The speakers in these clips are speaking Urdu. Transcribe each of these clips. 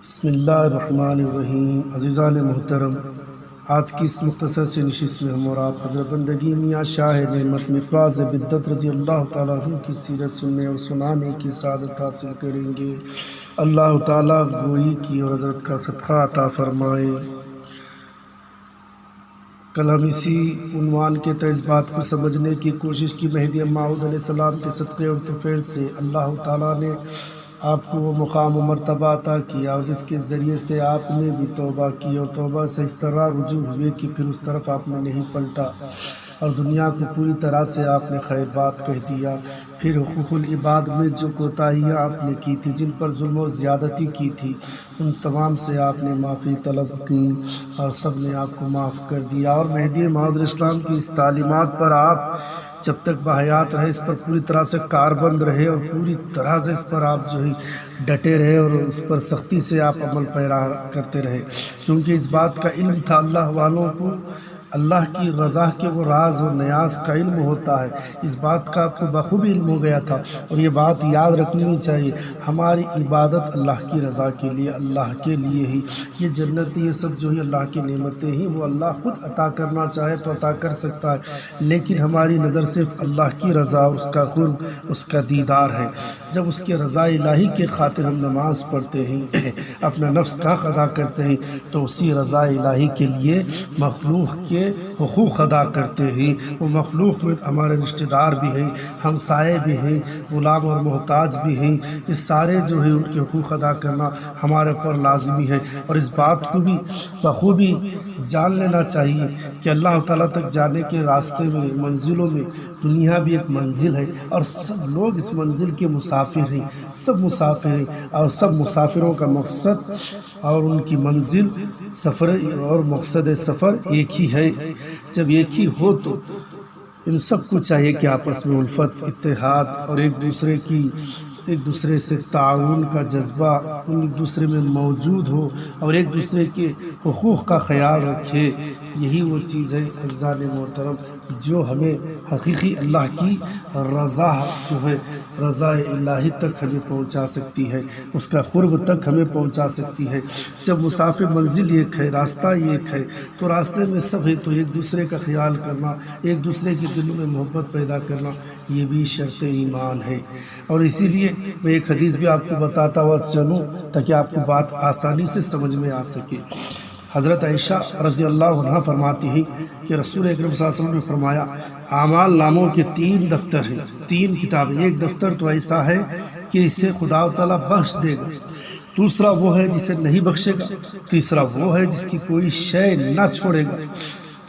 بسم اللہ الرحمن الرحیم۔ عزیزان محترم، آج کی اس مختصر سے نشست میں ہم اور آپ حضرت بندگی میاں شاہ نعمت مقراظ بدت رضی اللہ تعالیٰ عنہ کی سیرت سننے اور سنانے کی سعادت حاصل کریں گے۔ اللہ تعالیٰ گوئی کی اور حضرت کا صدقہ عطا فرمائے۔ کل ہم اسی عنوان کے تحت اس بات کو سمجھنے کی کوشش کی مہدی موعود علیہ السلام کے صدقے اور طفیل سے اللہ تعالیٰ نے آپ کو وہ مقام و مرتبہ عطا کیا اور جس کے ذریعے سے آپ نے بھی توبہ کی اور توبہ سے اس طرح رجوع ہوئے کہ پھر اس طرف آپ نے نہیں پلٹا اور دنیا کو پوری طرح سے آپ نے خیر بات کہہ دیا۔ پھر حقوق العباد میں جو کوتاہیاں آپ نے کی تھی، جن پر ظلم و زیادتی کی تھی، ان تمام سے آپ نے معافی طلب کی اور سب نے آپ کو معاف کر دیا۔ اور مہدی موعود علیہ السلام کی اس تعلیمات پر آپ جب تک بحیات رہے اس پر پوری طرح سے کاربند رہے اور پوری طرح سے اس پر آپ جو ہے ڈٹے رہے اور اس پر سختی سے آپ عمل پیرا کرتے رہے، کیونکہ اس بات کا علم تھا اللہ والوں کو اللہ کی رضا کے وہ راز و نیاز کا علم ہوتا ہے۔ اس بات کا آپ کو بخوبی علم ہو گیا تھا اور یہ بات یاد رکھنی چاہیے، ہماری عبادت اللہ کی رضا کے لیے، اللہ کے لیے ہی۔ یہ جنت یہ سب جو ہے اللہ کی نعمتیں ہی، وہ اللہ خود عطا کرنا چاہے تو عطا کر سکتا ہے، لیکن ہماری نظر صرف اللہ کی رضا، اس کا قرب، اس کا دیدار ہے۔ جب اس کے رضا الہی کے خاطر ہم نماز پڑھتے ہیں، اپنا نفس کا حق ادا کرتے ہیں، تو اسی رضا الہی کے لیے مخلوق کے حقوق ادا کرتے ہیں۔ وہ مخلوق میں ہمارے رشتہ دار بھی ہیں، ہمسائے بھی ہیں، غلام اور محتاج بھی ہیں، یہ سارے جو ہیں ان کے حقوق ادا کرنا ہمارے پر لازمی ہے۔ اور اس بات کو بھی بخوبی جان لینا چاہیے کہ اللہ تعالیٰ تک جانے کے راستے میں، منزلوں میں، دنیا بھی ایک منزل ہے اور سب لوگ اس منزل کے مسافر ہیں، سب مسافر ہیں اور سب مسافروں کا مقصد اور ان کی منزل، سفر اور مقصد سفر ایک ہی ہے۔ جب ایک ہی ہو تو ان سب کو چاہیے کہ آپس میں الفت، اتحاد اور ایک دوسرے سے تعاون کا جذبہ ایک دوسرے میں موجود ہو اور ایک دوسرے کے حقوق کا خیال رکھے۔ یہی وہ چیز ہے عزیزان محترم جو ہمیں حقیقی اللہ کی رضا جو ہے، رضا الہی تک ہمیں پہنچا سکتی ہے، اس کا قرب تک ہمیں پہنچا سکتی ہے۔ جب مسافر منزل ایک ہے، راستہ ایک ہے، تو راستے میں سب ہے، تو ایک دوسرے کا خیال کرنا، ایک دوسرے کے دلوں میں محبت پیدا کرنا، یہ بھی شرط ایمان ہے۔ اور اسی لیے میں ایک حدیث بھی آپ کو بتاتا ہوا چلوں تاکہ آپ کو بات آسانی سے سمجھ میں آ سکے۔ حضرت عائشہ رضی اللہ عنہ فرماتی ہیں کہ رسول اکرم صلی اللہ علیہ وسلم نے فرمایا، اعمال ناموں کے 3 دفتر ہیں، 3 کتابیں۔ ایک دفتر تو ایسا ہے کہ اسے خدا تعالیٰ بخش دے گا، دوسرا وہ ہے جسے نہیں بخشے گا، تیسرا وہ ہے جس کی کوئی شے نہ چھوڑے گا۔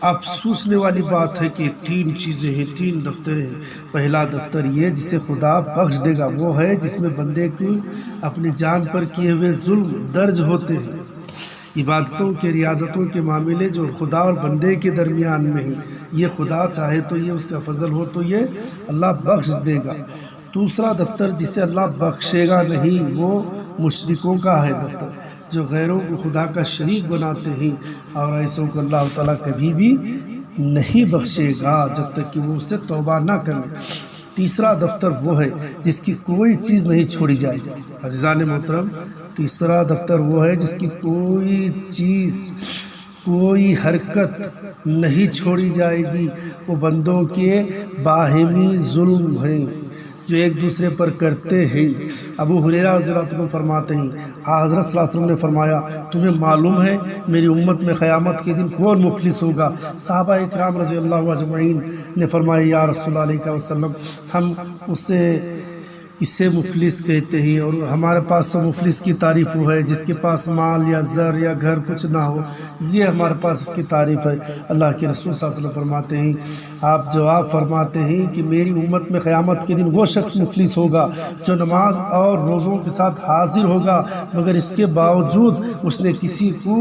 اب سوچنے والی بات ہے کہ 3 چیزیں ہیں، 3 دفتر ہیں۔ پہلا دفتر یہ جسے خدا بخش دے گا، وہ ہے جس میں بندے کو اپنی جان پر کیے ہوئے ظلم درج ہوتے ہیں، عبادتوں کے، ریاضتوں کے معاملے جو خدا اور بندے کے درمیان میں ہیں، یہ خدا چاہے تو یہ اس کا فضل ہو تو یہ اللہ بخش دے گا۔ دوسرا دفتر جسے اللہ بخشے گا نہیں، وہ مشرکوں کا ہے دفتر، جو غیروں کو خدا کا شریک بناتے ہیں، اور ایسوں کو اللہ تعالیٰ کبھی بھی نہیں بخشے گا جب تک کہ وہ اس سے توبہ نہ کریں۔ تیسرا دفتر وہ ہے جس کی کوئی چیز نہیں چھوڑی جائے گی۔ عزیزان محترم، تیسرا دفتر وہ ہے جس کی کوئی چیز، کوئی حرکت نہیں چھوڑی جائے گی۔ وہ بندوں کے باہمی ظلم ہیں جو ایک دوسرے پر کرتے ہیں۔ ابو ہریرہ رضی اللہ عنہ فرماتے ہیں، حضرت صلی اللہ علیہ وسلم نے فرمایا، تمہیں معلوم ہے میری امت میں قیامت کے دن کون مفلس ہوگا؟ صحابہ اکرام رضی اللہ اجمعین نے فرمایا، یا رسول اللہ علیہ وسلم، ہم اسے مفلس کہتے ہیں، اور ہمارے پاس تو مفلس کی تعریف وہ ہے جس کے پاس مال یا زر یا گھر کچھ نہ ہو، یہ ہمارے پاس اس کی تعریف ہے۔ اللہ کے رسول صلی اللہ علیہ وسلم فرماتے ہیں، آپ جواب فرماتے ہیں کہ میری امت میں قیامت کے دن وہ شخص مفلس ہوگا جو نماز اور روزوں کے ساتھ حاضر ہوگا، مگر اس کے باوجود اس نے کسی کو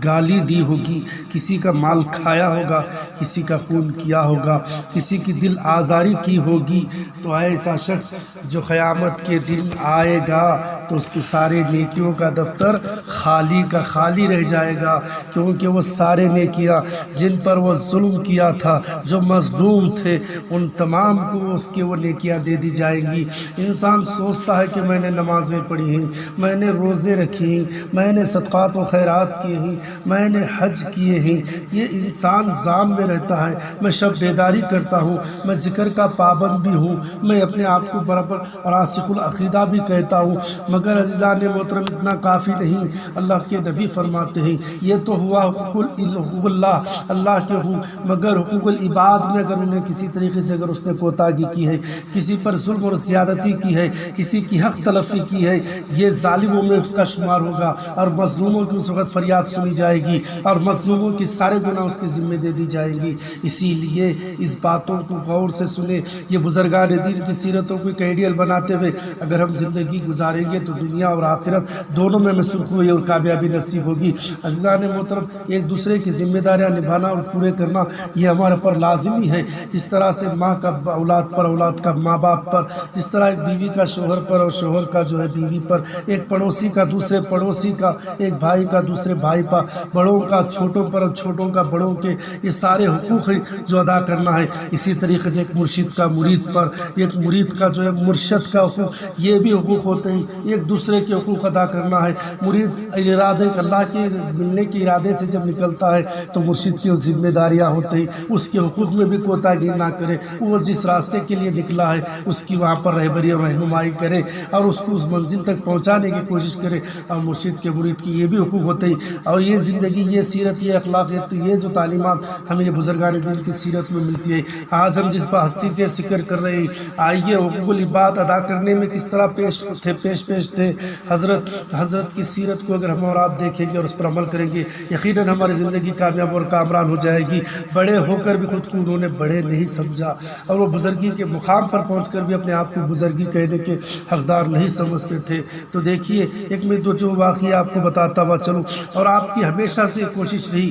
گالی دی ہوگی، کسی کا مال کھایا ہوگا، کسی کا خون کیا ہوگا، کسی کی دل آزاری کی ہوگی، تو ایسا شخص جو قیامت کے دن آئے گا تو اس کی سارے نیکیوں کا دفتر خالی کا خالی رہ جائے گا، کیونکہ وہ سارے نیکیاں جن پر وہ ظلم کیا تھا، جو مظلوم تھے، ان تمام کو اس کے وہ نیکیاں دے دی جائیں گی۔ انسان سوچتا ہے کہ میں نے نمازیں پڑھی ہیں، میں نے روزے رکھی ہیں، میں نے صدقات و خیرات کیے ہیں، میں نے حج کیے ہیں، یہ انسان ذام میں رہتا ہے، میں شب بیداری کرتا ہوں، میں ذکر کا پابند بھی ہوں، میں اپنے آپ کو برابر راسخ العقیدہ بھی کہتا ہوں، مگر عزیزان محترم اتنا کافی نہیں۔ اللہ کے نبی فرماتے ہیں یہ تو ہوا حقوق اللہ، اللہ کے حقوق، مگر حقوق العباد میں اگر انہیں کسی طریقے سے اگر اس نے کوتاہی کی ہے، کسی پر ظلم اور زیادتی کی ہے، کسی کی حق تلفی کی ہے، یہ ظالموں میں اس کا شمار ہوگا، اور مظلوموں کی اس وقت فریاد سنی جائے گی، اور مظلوموں کی سارے گناہ اس کے ذمہ دے دی جائیں گی۔ اسی لیے اس باتوں کو غور سے سنیں، یہ بزرگان دین کی سیرتوں کو ایک آئیڈیل بناتے ہوئے اگر ہم زندگی گزاریں گے تو دنیا اور آخرت دونوں میں سرخروئی اور کامیابی نصیب ہوگی۔ عزیزان محترم، ایک دوسرے کی ذمہ داریاں نبھانا اور پورے کرنا یہ ہمارے پر لازمی ہے، جس طرح سے ماں کا اولاد پر، اولاد کا ماں باپ پر، جس طرح ایک بیوی کا شوہر پر اور شوہر کا جو ہے بیوی پر، ایک پڑوسی کا دوسرے پڑوسی کا، ایک بھائی کا دوسرے بھائی پر، بڑوں کا چھوٹوں پر اور چھوٹوں کا بڑوں کے، یہ سارے حقوق ہیں جو ادا کرنا ہے۔ اسی طریقے سے ایک مرشد کا مرید پر، ایک مرید کا جو ہے مرشد کا حقوق، یہ بھی حقوق ہوتے ہیں، ایک دوسرے کے حقوق ادا کرنا ہے۔ مرید ارادے اللہ کے ملنے کے ارادے سے جب نکلتا ہے تو مرشد کی ذمہ داریاں ہوتے ہیں، اس کے حقوق میں بھی کوتاہی نہ کرے، وہ جس راستے کے لیے نکلا ہے اس کی وہاں پر رہبری اور رہنمائی کرے اور اس کو اس منزل تک پہنچانے کی کوشش کرے۔ اور مرشد کے مرید کی یہ بھی حقوق ہوتے ہیں، اور یہ زندگی، یہ سیرت، یہ اخلاقیت، یہ جو تعلیمات ہمیں یہ بزرگان دین کی سیرت میں ملتی ہے۔ آج ہم جس ہستی کے ذکر کر رہے ہیں، آئیے حقوق العباد ادا کرنے میں کس طرح پیش تھے حضرت کی سیرت کو اگر ہم اور آپ دیکھیں گے اور اس پر عمل کریں گے، یقیناً ہماری زندگی کامیاب اور کامران ہو جائے گی۔ بڑے ہو کر بھی خود کو انہوں نے بڑے نہیں سمجھا، اور وہ بزرگی کے مقام پر پہنچ کر بھی اپنے آپ کو بزرگی کہنے کے حقدار نہیں سمجھتے تھے۔ تو دیکھیے، ایک میں جو واقعہ آپ کو بتاتا ہوا چلوں، اور آپ کی ہمیشہ سے کوشش رہی،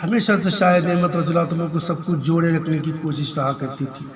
ہمیشہ سے شاہ نعمت رضی اللہ عنہ کو سب کچھ جوڑے رکھنے کی کوشش رہا کرتی تھی۔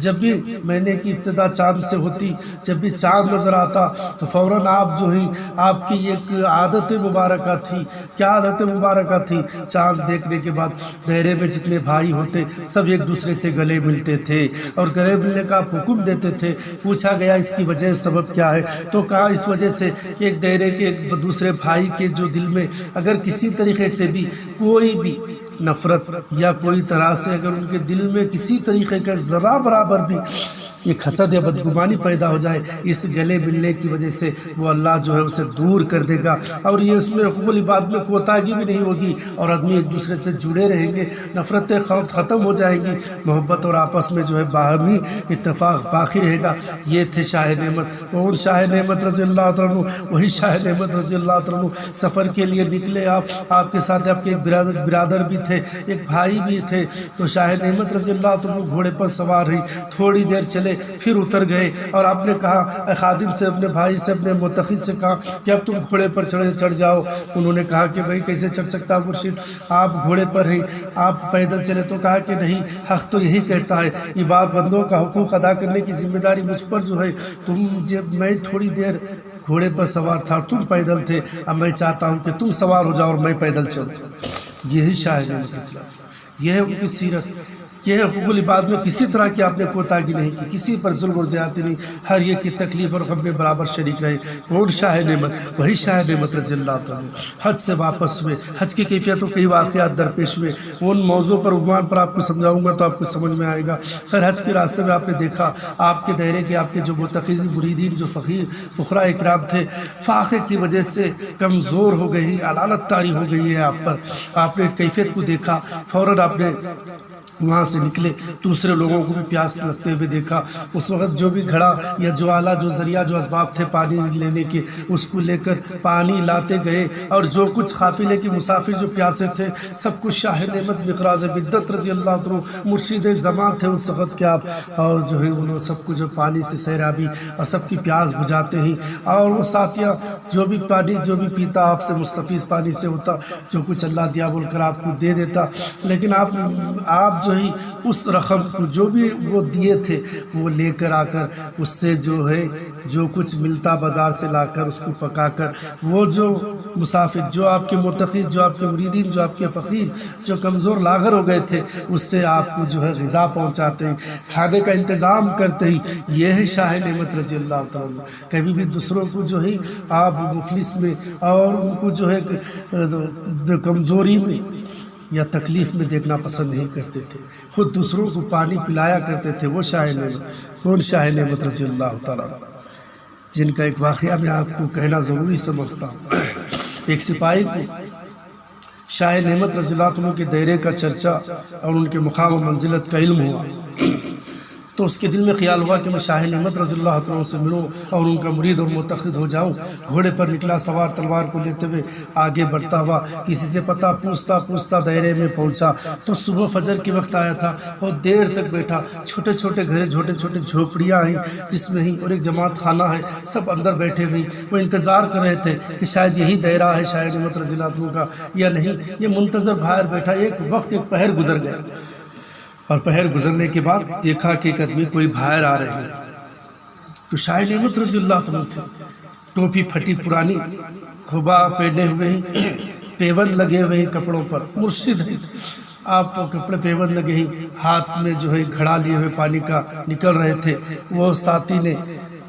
جب بھی مہینے کی ابتدا چاند سے ہوتی، جب بھی چاند نظر آتا تو فوراً آپ جو ہیں، آپ کی ایک عادت مبارکہ تھی۔ کیا عادت مبارکہ تھی؟ چاند دیکھنے کے بعد دائرے میں جتنے بھائی ہوتے سب ایک دوسرے سے گلے ملتے تھے، اور گلے ملنے کا حکم دیتے تھے۔ پوچھا گیا اس کی وجہ سبب کیا ہے، تو کہا اس وجہ سے کہ ایک دائرے کے دوسرے بھائی کے جو دل میں اگر کسی طریقے سے بھی کوئی بھی نفرت یا کوئی طرح سے اگر ان کے دل میں کسی طریقے کا ذرا برابر بھی ایک حسد یا بدگمانی پیدا ہو جائے، اس گلے ملنے کی وجہ سے وہ اللہ جو ہے اسے دور کر دے گا، اور یہ اس میں حقوق العباد میں کوتاہی بھی نہیں ہوگی، اور آدمی ایک دوسرے سے جڑے رہیں گے، نفرتیں ختم ہو جائیں گی، محبت اور آپس میں جو ہے باہمی اتفاق باقی رہے گا۔ یہ تھے شاہ نعمت، اور شاہ نعمت رضی اللہ عنہ، وہی شاہ نعمت رضی اللہ عنہ سفر کے لیے نکلے۔ آپ کے ساتھ آپ کے ایک برادر بھی تھے، ایک بھائی بھی تھے۔ تو شاہ نعمت رضی اللہ عنہ گھوڑے پر سوار رہی، تھوڑی دیر چلے پھر اتر گئے، اور آپ نے کہا خادم سے، اپنے بھائی سے، اپنے متخذ سے کہا کہ اب تم گھوڑے پر چڑھ جاؤ۔ انہوں نے کہا کہ بھائی کیسے چڑھ سکتا مرشد، آپ گھوڑے پر ہیں، آپ پیدل چلے؟ تو کہا کہ نہیں، حق تو یہی کہتا ہے، عباد بندوں کا حقوق ادا کرنے کی ذمہ داری مجھ پر جو ہے، میں تھوڑی دیر گھوڑے پر سوار تھا، تم پیدل تھے، اب میں چاہتا ہوں کہ تم سوار ہو جاؤ اور میں پیدل چلوں۔ یہی شاہ نعمت اسلام، یہ ہے ان کی سیرت، یہ ہے حقوق العباد میں کسی طرح کی آپ نے کوتاہی نہیں کی، کسی پر ظلم اور زیادتی نہیں، ہر ایک کی تکلیف اور غم میں برابر شریک رہے۔ کون شاہ نعمت؟ وہی شاہ نعمت رضی اللہ عنہ۔ حج سے واپس ہوئے، حج کی کیفیت و کئی واقعات درپیش ہوئے، ان موضوع پر عنوان پر آپ کو سمجھاؤں گا تو آپ کو سمجھ میں آئے گا۔ خیر، حج کے راستے میں آپ نے دیکھا آپ کے دائرے کے، آپ کے جو متقین مریدین، جو فقیر فقراء اکرام تھے، فاقے کی وجہ سے کمزور ہو گئی، علالت طاری ہو گئی ہے آپ پر۔ آپ نے کیفیت کو دیکھا، فوراً آپ نے وہاں سے نکلے، دوسرے لوگوں کو بھی پیاس لگتے ہوئے دیکھا۔ اس وقت جو بھی گھڑا یا جو آلہ، جو ذریعہ، جو اسباب تھے پانی لینے کے، اس کو لے کر پانی لاتے گئے، اور جو کچھ قافلے کے مسافر جو پیاسے تھے سب کچھ شاہ نعمت مقراض بدت رضی اللہ عنہ مرشد زمان تھے اس وقت کے آپ، اور جو ہے انہوں سب کو جو پانی سے سیرابی اور سب کی پیاس بجھاتے ہیں۔ اور وہ ساتھیہ جو بھی پانی جو بھی پیتا آپ سے مستفیض پانی سے ہوتا، جو کچھ اللہ دیا بول کر آپ کو دے دیتا، لیکن آپ جو ہی اس رقم کو جو بھی وہ دیے تھے وہ لے کر آ کر اس سے جو ہے جو کچھ ملتا بازار سے لا کر اس کو پکا کر وہ جو مسافر، جو آپ کے متقی، جو آپ کے مریدین، جو آپ کے فقیر، جو کمزور لاغر ہو گئے تھے، اس سے آپ کو جو ہے غذا پہنچاتے ہیں، کھانے کا انتظام کرتے ہیں۔ یہ ہے شاہ نعمت رضی اللہ تعالیٰ۔ کبھی بھی دوسروں کو جو ہے آپ مفلس میں اور ان کو جو ہے کمزوری میں یا تکلیف میں دیکھنا پسند نہیں کرتے تھے، خود دوسروں کو پانی پلایا کرتے تھے۔ وہ شاہ نعمت، کون شاہ نعمت رضی اللہ تعالیٰ، جن کا ایک واقعہ میں آپ کو کہنا ضروری سمجھتا ہوں۔ ایک سپاہی کو شاہ نعمت رضی اللہ عنہ کے دائرے کا چرچا اور ان کے مقام و منزلت کا علم ہوا، تو اس کے دل میں خیال ہوا کہ میں شاہ نعمت رضی اللہ عنہ سے ملوں اور ان کا مرید اور متقد ہو جاؤں۔ گھوڑے پر نکلا، سوار تلوار کو لیتے ہوئے آگے بڑھتا ہوا، کسی سے پتہ پوچھتا دائرے میں پہنچا تو صبح فجر کے وقت آیا تھا، بہت دیر تک بیٹھا۔ چھوٹے چھوٹے گھر، چھوٹے چھوٹے جھوپڑیاں ہیں جس میں ہی، اور ایک جماعت خانہ ہے، سب اندر بیٹھے ہوئے وہ انتظار کر رہے تھے کہ شاید یہی دائرہ ہے شاہ نعمت رضی اللہ عنہ کا یا نہیں۔ یہ منتظر باہر بیٹھا، ایک وقت ایک پہر گزر گیا، اور پہر گزرنے کے بعد دیکھا کہ ایک آدمی کوئی باہر آ رہے ہیں، تو شاہ نعمت رضی اللہ عنہ تھے۔ ٹوپی پھٹی پرانی، خبا پہنے ہوئے ہیں، پیوند لگے ہوئے ہیں کپڑوں پر، مرشد ہیں آپ، کپڑے پیوند لگے ہیں، ہاتھ میں جو ہے گھڑا لیے ہوئے پانی کا نکل رہے تھے۔ وہ ساتھی نے،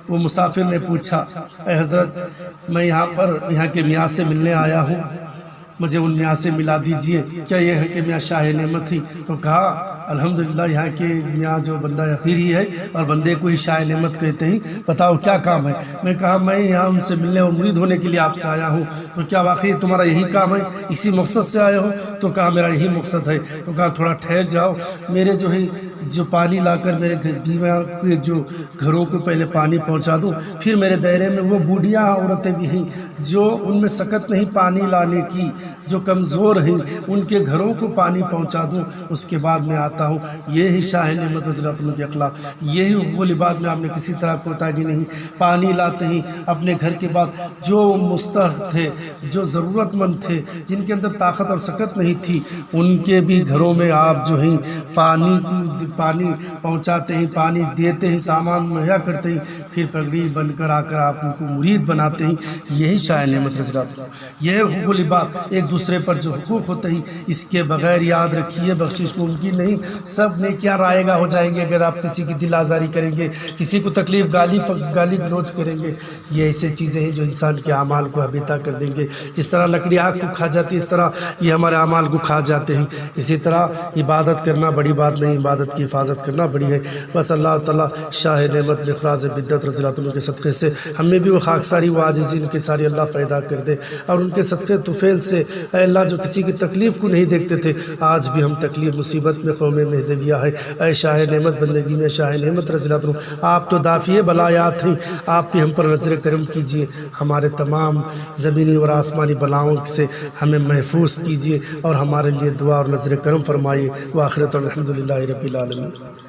وہ مسافر نے پوچھا، اے حضرت میں یہاں کے میاں سے ملنے آیا ہوں، مجھے ان میاں سے ملا دیجئے، کیا یہ ہے کہ میاں شاہ نعمت ہی؟ تو کہا الحمدللہ یہاں کے میاں جو بندہ یقیری ہے اور بندے کو ہی شاہ نعمت کہتے ہیں، بتاؤ کیا کام ہے؟ میں کہا میں یہاں ان سے ملنے اور مرید ہونے کے لیے آپ سے آیا ہوں، تو کیا واقعی تمہارا یہی کام ہے، اسی مقصد سے آئے ہو؟ تو کہا میرا یہی مقصد ہے۔ تو کہا تھوڑا ٹھہر جاؤ، میرے جو ہے جو پانی لا کر میرے بیویاں کے جو گھروں کو پہلے پانی پہنچا دوں، پھر میرے دائرے میں وہ بوڑھیاں عورتیں بھی ہیں جو ان میں سکت نہیں پانی لانے کی، جو کمزور ہیں، ان کے گھروں کو پانی پہنچا دوں، اس کے بعد میں آتا ہوں۔ یہی شاہ نعمت رضی اللہ عنہ کے اخلاق، یہی حقوق العباد میں آپ نے کسی طرح کوتاہی نہیں۔ پانی لاتے ہیں اپنے گھر کے بعد، جو مستحق تھے، جو ضرورت مند تھے، جن کے اندر طاقت اور سکت نہیں تھی، ان کے بھی گھروں میں آپ جو ہیں پانی پہنچاتے ہیں، پانی دیتے ہیں، سامان مہیا کرتے ہیں، پھر پگڑی بن کر آ کر آپ ان کو مرید بناتے ہیں۔ یہی شاہ نعمت رضی اللہ عنہ، یہ حقوق العباد، ایک دوسرے پر جو حقوق ہوتے ہیں، اس کے بغیر یاد رکھیے بخشش ممکن نہیں۔ سب نیکیاں رائے گاہ ہو جائیں گے اگر آپ کسی کی دل آزاری کریں گے، کسی کو تکلیف گالی گلوچ کریں گے۔ یہ ایسے چیزیں ہیں جو انسان کے اعمال کو حبیطہ کر دیں گے۔ جس طرح لکڑی آگ کو کھا جاتی ہے، اس طرح یہ ہمارے اعمال کو کھا جاتے ہیں۔ اسی طرح عبادت کرنا بڑی بات نہیں، عبادت کی حفاظت کرنا بڑی ہے۔ بس اللہ تعالیٰ شاہ نعمت مقراض بدت رضی اللہ عنہ کے صدقے سے ہمیں بھی وہ خاکساری و عاجزی ان کے ساری اللہ پیدا کر دے، اور ان کے صدقے طفیل سے اے اللہ جو کسی کی تکلیف کو نہیں دیکھتے تھے، آج بھی ہم تکلیف مصیبت میں قوم مہدویہ ہے، اے شاہ نعمت بندگی میں شاہ نعمت رضی اللہ عنہ، آپ تو دافع بلایات ہیں، آپ بھی ہم پر نظر کرم کیجئے، ہمارے تمام زمینی اور آسمانی بلاؤں سے ہمیں محفوظ کیجئے، اور ہمارے لیے دعا اور نظر کرم فرمائیے۔ وآخرت الحمدللہ رب العالمین۔